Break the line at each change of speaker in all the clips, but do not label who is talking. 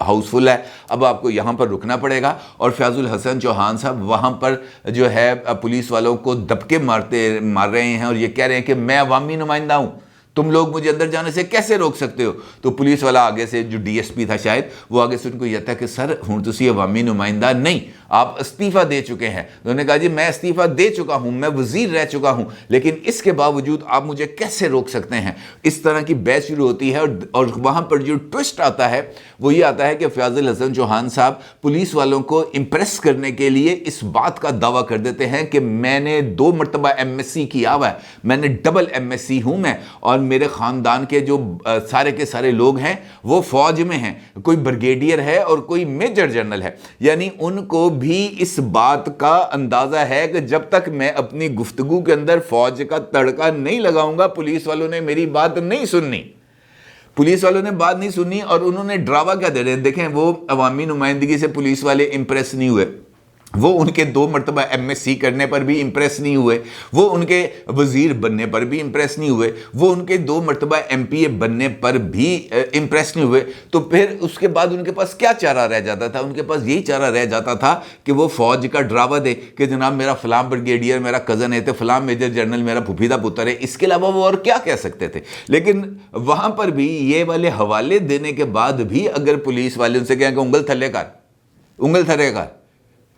House full ہے, اب آپ کو یہاں پر رکنا پڑے گا. اور فیاض الحسن چوہان صاحب وہاں پر جو ہے پولیس والوں کو دبکے مار رہے ہیں اور یہ کہہ رہے ہیں کہ میں عوامی نمائندہ ہوں, تم لوگ مجھے اندر جانے سے کیسے روک سکتے ہو. تو پولیس والا آگے سے, جو ڈی ایس پی تھا شاید, وہ آگے سے ان کو یہ تھا کہ سر ہوں تسی عوامی نمائندہ نہیں, آپ استعفیٰ دے چکے ہیں. انہوں نے کہا جی میں استعفیٰ دے چکا ہوں, میں وزیر رہ چکا ہوں, لیکن اس کے باوجود آپ مجھے کیسے روک سکتے ہیں. اس طرح کی بحث شروع ہوتی ہے. اور وہاں پر جو ٹوسٹ آتا ہے وہ یہ آتا ہے کہ فیاض الحسن چوہان صاحب پولیس والوں کو امپریس کرنے کے لیے اس بات کا دعویٰ کر دیتے ہیں کہ میں نے 2 مرتبہ ایم ایس سی کیا ہوا ہے, میں نے ڈبل ایم ایس سی ہوں میں, اور میرے خاندان کے جو سارے کے سارے لوگ ہیں وہ فوج میں ہیں, کوئی بریگیڈیئر ہے اور کوئی میجر جنرل ہے. یعنی ان کو بھی اس بات کا اندازہ ہے کہ جب تک میں اپنی گفتگو کے اندر فوج کا تڑکا نہیں لگاؤں گا پولیس والوں نے میری بات نہیں سننی. پولیس والوں نے بات نہیں سنی. اور انہوں نے ڈراوا کیا دے رہے ہیں, دیکھیں وہ عوامی نمائندگی سے پولیس والے امپریس نہیں ہوئے, وہ ان کے 2 مرتبہ ایم ایس سی کرنے پر بھی امپریس نہیں ہوئے, وہ ان کے وزیر بننے پر بھی امپریس نہیں ہوئے, وہ ان کے 2 مرتبہ ایم پی اے بننے پر بھی امپریس نہیں ہوئے. تو پھر اس کے بعد ان کے پاس کیا چارہ رہ جاتا تھا؟ ان کے پاس یہی چارہ رہ جاتا تھا کہ وہ فوج کا ڈراوا دے کہ جناب میرا فلاں بریگیڈیئر میرا کزن ہے, فلاں میجر جنرل میرا پھوپھیدہ پتر ہے. اس کے علاوہ وہ اور کیا کہہ سکتے تھے؟ لیکن وہاں پر بھی یہ والے حوالے دینے کے بعد بھی اگر پولیس والے ان سے کہیں کہ انگل تھلے کر,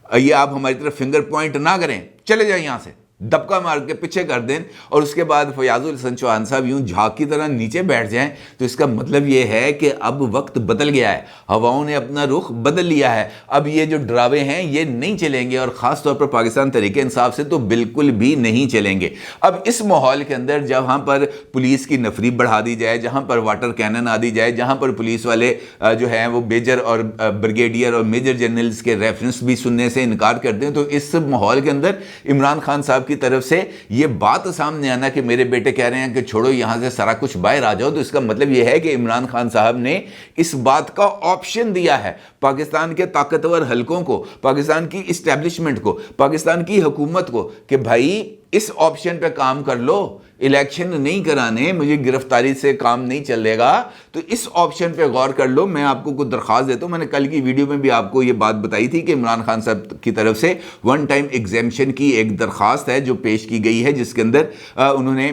یہ آپ ہماری طرف فنگر پوائنٹ نہ کریں, چلے جائیں یہاں سے, دبکا مار کے پیچھے کر دیں, اور اس کے بعد فیاض الحسن چوہان صاحب یوں جھاگ کی طرح نیچے بیٹھ جائیں, تو اس کا مطلب یہ ہے کہ اب وقت بدل گیا ہے, ہواؤں نے اپنا رخ بدل لیا ہے. اب یہ جو ڈراوے ہیں یہ نہیں چلیں گے, اور خاص طور پر پاکستان تحریک انصاف سے تو بالکل بھی نہیں چلیں گے. اب اس ماحول کے اندر جہاں پر پولیس کی نفری بڑھا دی جائے, جہاں پر واٹر کینن آ دی جائے, جہاں پر پولیس والے جو ہیں وہ میجر اور بریگیڈیئر اور میجر جنرلز کے ریفرنس بھی سننے سے انکار کر دیں, تو اس ماحول کے اندر عمران خان صاحب کی طرف سے یہ بات سامنے آنا کہ میرے بیٹے کہہ رہے ہیں کہ چھوڑو یہاں سے سارا کچھ باہر آ جاؤ, تو اس کا مطلب یہ ہے کہ عمران خان صاحب نے اس بات کا آپشن دیا ہے پاکستان کے طاقتور حلقوں کو, پاکستان کی اسٹیبلشمنٹ کو, پاکستان کی حکومت کو, کہ بھائی اس آپشن پہ کام کر لو, الیکشن نہیں کرانے, مجھے گرفتاری سے کام نہیں چلے گا, تو اس آپشن پہ غور کر لو. میں آپ کو کوئی درخواست دیتا ہوں, میں نے کل کی ویڈیو میں بھی آپ کو یہ بات بتائی تھی کہ عمران خان صاحب کی طرف سے ون ٹائم ایگزیمشن کی ایک درخواست ہے جو پیش کی گئی ہے, جس کے اندر انہوں نے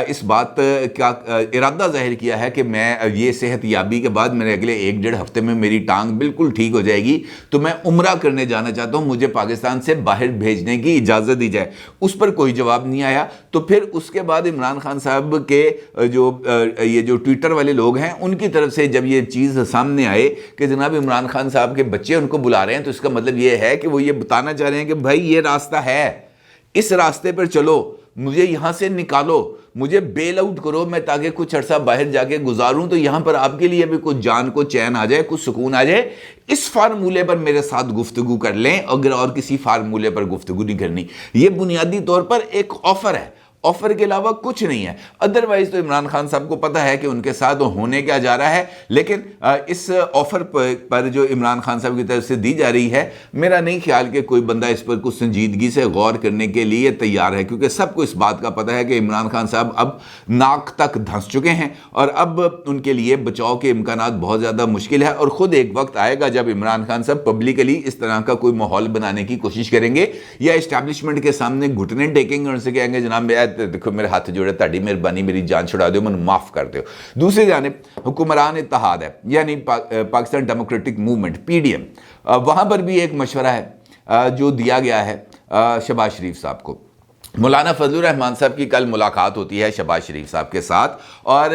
اس بات کا ارادہ ظاہر کیا ہے کہ میں یہ صحت یابی کے بعد میرے اگلے 1-1.5 ہفتے میں میری ٹانگ بالکل ٹھیک ہو جائے گی, تو میں عمرہ کرنے جانا چاہتا ہوں, مجھے پاکستان سے باہر بھیجنے کی اجازت دی جائے. اس پر کوئی جواب نہیں آیا. تو پھر اس کے بعد عمران خان صاحب کے یہ جو ٹویٹر والے لوگ ہیں ان کی طرف سے جب یہ چیز سامنے آئے کہ جناب عمران خان صاحب کے بچے ان کو بلا رہے ہیں, تو اس کا مطلب یہ ہے کہ وہ یہ بتانا چاہ رہے ہیں کہ بھائی یہ راستہ ہے, اس راستے پر چلو, مجھے یہاں سے نکالو, مجھے بیل آؤٹ کرو, میں تاکہ کچھ عرصہ باہر جا کے گزاروں, تو یہاں پر آپ کے لیے بھی کچھ جان کو چین آ جائے, کچھ سکون آ جائے. اس فارمولے پر میرے ساتھ گفتگو کر لیں, اگر اور کسی فارمولے پر گفتگو نہیں کرنی. یہ بنیادی طور پر ایک آفر ہے, آفر کے علاوہ کچھ نہیں ہے. ادروائز تو عمران خان صاحب کو پتہ ہے کہ ان کے ساتھ ہونے کیا جا رہا ہے, لیکن اس آفر پر جو عمران خان صاحب کی طرف سے دی جا رہی ہے, میرا نہیں خیال کہ کوئی بندہ اس پر کچھ سنجیدگی سے غور کرنے کے لیے تیار ہے, کیونکہ سب کو اس بات کا پتہ ہے کہ عمران خان صاحب اب ناک تک دھنس چکے ہیں, اور اب ان کے لیے بچاؤ کے امکانات بہت زیادہ مشکل ہے. اور خود ایک وقت آئے گا جب عمران خان صاحب پبلکلی اس طرح کا کوئی ماحول بنانے کی کوشش کریں گے, یا اسٹیبلشمنٹ کے سامنے گھٹنے ٹیکیں گے اور ان سے کہیں گے جناب دیکھو میرے ہاتھ جوڑے, تاڑی مہربانی میری جان چھڑا دو, من معاف کر دو. دوسری جانب حکمران اتحاد ہے, یعنی پاکستان ڈیموکریٹک موومنٹ PDM, وہاں پر بھی ایک مشورہ ہے جو دیا گیا ہے شہباز شریف صاحب کو. مولانا فضل الرحمان صاحب کی کل ملاقات ہوتی ہے شہباز شریف صاحب کے ساتھ, اور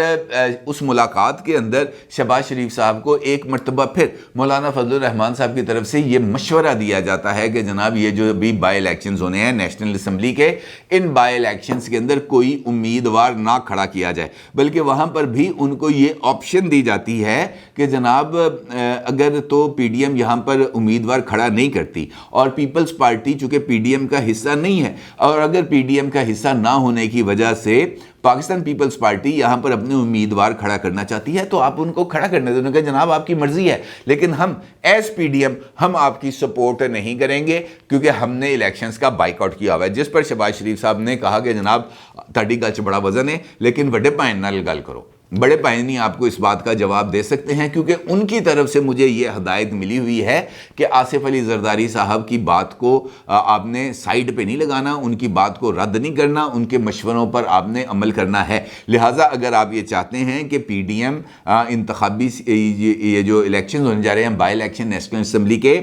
اس ملاقات کے اندر شہباز شریف صاحب کو ایک مرتبہ پھر مولانا فضل الرحمان صاحب کی طرف سے یہ مشورہ دیا جاتا ہے کہ جناب یہ جو ابھی بائی الیکشنز ہونے ہیں نیشنل اسمبلی کے, ان بائی الیکشنز کے اندر کوئی امیدوار نہ کھڑا کیا جائے, بلکہ وہاں پر بھی ان کو یہ آپشن دی جاتی ہے کہ جناب اگر تو PDM یہاں پر امیدوار کھڑا نہیں کرتی, اور پیپلز پارٹی چونکہ PDM کا حصہ نہیں ہے, اور اگر PDM کا حصہ نہ ہونے کی وجہ سے پاکستان پیپلز پارٹی یہاں پر اپنے امیدوار کھڑا کرنا چاہتی ہے, تو آپ ان کو کھڑا کرنے دیں. کہ جناب آپ کی مرضی ہے, لیکن ہم ایز PDM ہم آپ کی سپورٹ نہیں کریں گے, کیونکہ ہم نے الیکشنز کا بائیکاٹ کیا ہوا ہے. جس پر شہباز شریف صاحب نے کہا کہ جناب تاڑی گل چ بڑا وزن ہے, لیکن وڈے پائن نال گل کرو. بڑے بھائی آپ کو اس بات کا جواب دے سکتے ہیں، کیونکہ ان کی طرف سے مجھے یہ ہدایت ملی ہوئی ہے کہ آصف علی زرداری صاحب کی بات کو آپ نے سائیڈ پہ نہیں لگانا، ان کی بات کو رد نہیں کرنا، ان کے مشوروں پر آپ نے عمل کرنا ہے۔ لہٰذا اگر آپ یہ چاہتے ہیں کہ پی ڈی ایم انتخابی یہ جو الیکشن ہونے جا رہے ہیں بائی الیکشن نیشنل اسمبلی کے،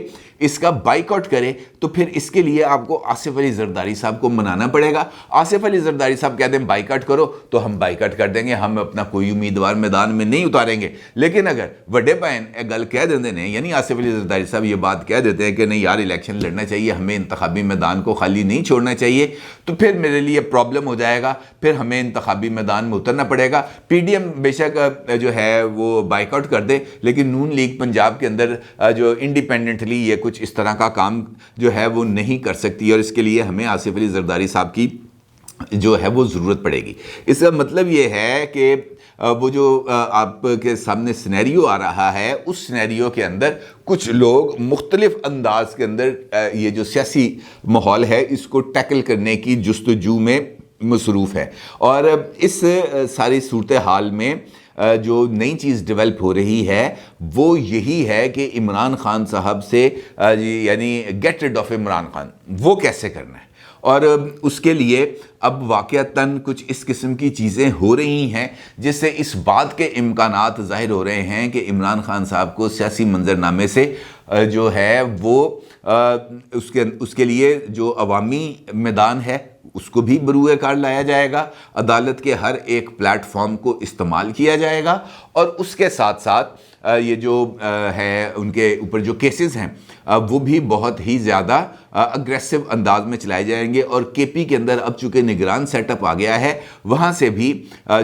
اس کا بائیکاٹ کرے، تو پھر اس کے لیے آپ کو آصف علی زرداری صاحب کو منانا پڑے گا۔ آصف علی زرداری صاحب کہتے ہیں بائیکاٹ کرو تو ہم بائیکاٹ کر دیں گے، ہم اپنا کوئی امیدوار میدان میں نہیں اتاریں گے۔ لیکن اگر وڈے بہن گل کہہ دیتے ہیں، یعنی آصف علی زرداری صاحب یہ بات کہہ دیتے ہیں کہ نہیں یار الیکشن لڑنا چاہیے، ہمیں انتخابی میدان کو خالی نہیں چھوڑنا چاہیے، تو پھر میرے لیے پرابلم ہو جائے گا، پھر ہمیں انتخابی میدان میں اترنا پڑے گا۔ پی ڈی ایم بے شک جو ہے وہ بائیکاٹ کر دے، لیکن نون لیگ پنجاب کے اندر جو انڈیپینڈنٹلی یہ کچھ اس طرح کا کام جو ہے وہ نہیں کر سکتی، اور اس کے لیے ہمیں آصف علی زرداری صاحب کی جو ہے وہ ضرورت پڑے گی۔ اس کا مطلب یہ ہے کہ وہ جو آپ کے سامنے سینیریو آ رہا ہے، اس سینیریو کے اندر کچھ لوگ مختلف انداز کے اندر یہ جو سیاسی ماحول ہے اس کو ٹیکل کرنے کی جستجو میں مصروف ہے، اور اس ساری صورتحال میں جو نئی چیز ڈیولپ ہو رہی ہے وہ یہی ہے کہ عمران خان صاحب سے یعنی get rid of Imran Khan وہ کیسے کرنا ہے، اور اس کے لیے اب واقعتاً کچھ اس قسم کی چیزیں ہو رہی ہیں جس سے اس بات کے امکانات ظاہر ہو رہے ہیں کہ عمران خان صاحب کو سیاسی منظرنامے سے جو ہے وہ اس کے لیے جو عوامی میدان ہے اس کو بھی بروئے کار لایا جائے گا، عدالت کے ہر ایک پلیٹ فارم کو استعمال کیا جائے گا، اور اس کے ساتھ ساتھ یہ جو ہے ان کے اوپر جو کیسز ہیں وہ بھی بہت ہی زیادہ اگریسو انداز میں چلائے جائیں گے، اور کے پی کے اندر اب چونکہ نگران سیٹ اپ آ گیا ہے، وہاں سے بھی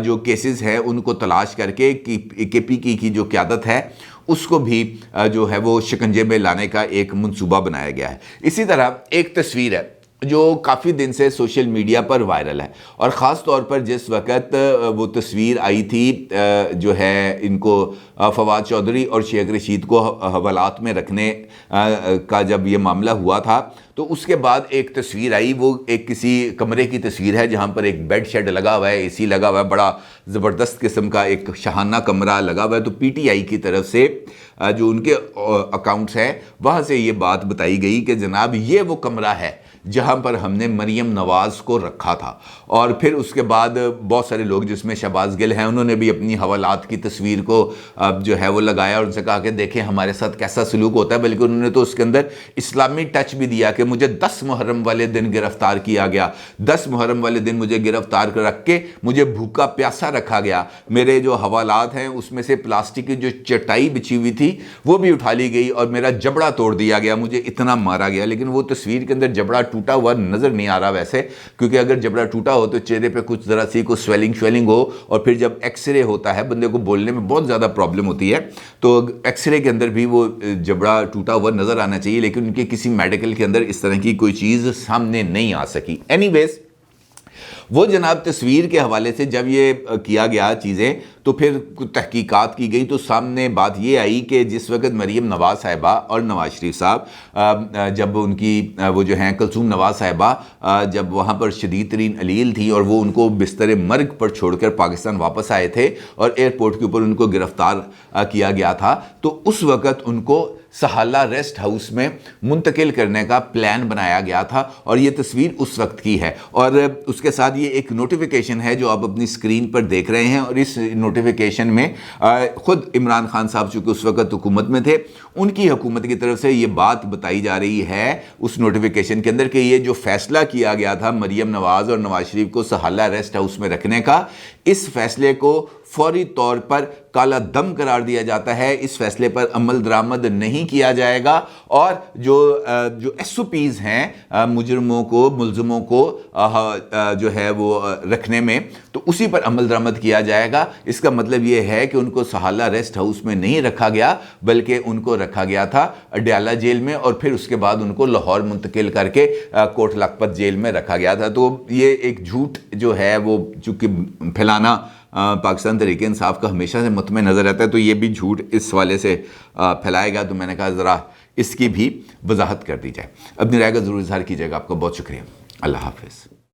جو کیسز ہیں ان کو تلاش کر کے کے پی کی جو قیادت ہے اس کو بھی جو ہے وہ شکنجے میں لانے کا ایک منصوبہ بنایا گیا ہے۔ اسی طرح ایک تصویر ہے جو کافی دن سے سوشل میڈیا پر وائرل ہے، اور خاص طور پر جس وقت وہ تصویر آئی تھی جو ہے ان کو فواد چودھری اور شیخ رشید کو حوالات میں رکھنے کا جب یہ معاملہ ہوا تھا، تو اس کے بعد ایک تصویر آئی، وہ ایک کسی کمرے کی تصویر ہے جہاں پر ایک بیڈ شیڈ لگا ہوا ہے، اے سی لگا ہوا ہے، بڑا زبردست قسم کا ایک شاہانہ کمرہ لگا ہوا ہے۔ تو پی ٹی آئی کی طرف سے جو ان کے اکاؤنٹس ہیں وہاں سے یہ بات بتائی گئی کہ جناب یہ وہ کمرہ ہے جہاں پر ہم نے مریم نواز کو رکھا تھا، اور پھر اس کے بعد بہت سارے لوگ جس میں شہباز گل ہیں انہوں نے بھی اپنی حوالات کی تصویر کو جو ہے وہ لگایا، اور ان سے کہا کہ دیکھیں ہمارے ساتھ کیسا سلوک ہوتا ہے، بلکہ انہوں نے تو اس کے اندر اسلامی ٹچ بھی دیا کہ مجھے 10 محرم والے دن گرفتار کیا گیا، 10 محرم والے دن مجھے گرفتار کر رکھ کے مجھے بھوکا پیاسا رکھا گیا، میرے جو حوالات ہیں اس میں سے پلاسٹک کی جو چٹائی بچھی ہوئی تھی وہ بھی اٹھا لی گئی، اور میرا جبڑا توڑ دیا گیا، مجھے اتنا مارا گیا۔ لیکن وہ تصویر کے اندر جبڑا ٹوٹا ہوا نظر نہیں آ رہا ویسے، کیونکہ اگر جبڑا ٹوٹا ہو تو چہرے پہ کچھ ذرا سی کوئی سویلنگ ہو، اور پھر جب ایکس رے ہوتا ہے بندے کو بولنے میں بہت زیادہ پرابلم ہوتی ہے، تو ایکس رے کے اندر بھی وہ جبڑا ٹوٹا ہوا نظر آنا چاہیے، لیکن ان کے کسی میڈیکل کے اندر اس طرح کی کوئی چیز سامنے نہیں آ سکی۔ اینی ویز وہ جناب تصویر کے حوالے سے جب یہ کیا گیا چیزیں تو پھر تحقیقات کی گئی، تو سامنے بات یہ آئی کہ جس وقت مریم نواز صاحبہ اور نواز شریف صاحب جب ان کی وہ جو ہیں کلثوم نواز صاحبہ جب وہاں پر شدید ترین علیل تھی اور وہ ان کو بستر مرگ پر چھوڑ کر پاکستان واپس آئے تھے اور ایئرپورٹ کے اوپر ان کو گرفتار کیا گیا تھا، تو اس وقت ان کو سہالہ ریسٹ ہاؤس میں منتقل کرنے کا پلان بنایا گیا تھا، اور یہ تصویر اس وقت کی ہے، اور اس کے ساتھ یہ ایک نوٹیفیکیشن ہے جو آپ اپنی اسکرین پر دیکھ رہے ہیں، اور اس نوٹیفیکیشن میں خود عمران خان صاحب چونکہ اس وقت حکومت میں تھے، ان کی حکومت کی طرف سے یہ بات بتائی جا رہی ہے اس نوٹیفیکیشن کے اندر کہ یہ جو فیصلہ کیا گیا تھا مریم نواز اور نواز شریف کو سہالہ ریسٹ ہاؤس میں رکھنے کا، اس فیصلے کو فوری طور پر کالا دم قرار دیا جاتا ہے، اس فیصلے پر عمل درآمد نہیں کیا جائے گا، اور جو ایس او پیز ہیں مجرموں کو ملزموں کو جو ہے وہ رکھنے میں، تو اسی پر عمل درآمد کیا جائے گا۔ اس کا مطلب یہ ہے کہ ان کو سہالہ ریسٹ ہاؤس میں نہیں رکھا گیا بلکہ ان کو رکھا گیا تھا اڈیالہ جیل میں، اور پھر اس کے بعد ان کو لاہور منتقل کر کے کوٹ لکھپت جیل میں رکھا گیا تھا۔ تو یہ ایک جھوٹ جو ہے وہ چونکہ پھیلانا پاکستان تحریک انصاف کا ہمیشہ سے مطمع نظر رہتا ہے، تو یہ بھی جھوٹ اس حوالے سے پھیلائے گا، تو میں نے کہا ذرا اس کی بھی وضاحت کر دی جائے۔ اپنی رائے کا ضرور اظہار کیجیے گا۔ آپ کا بہت شکریہ۔ اللہ حافظ۔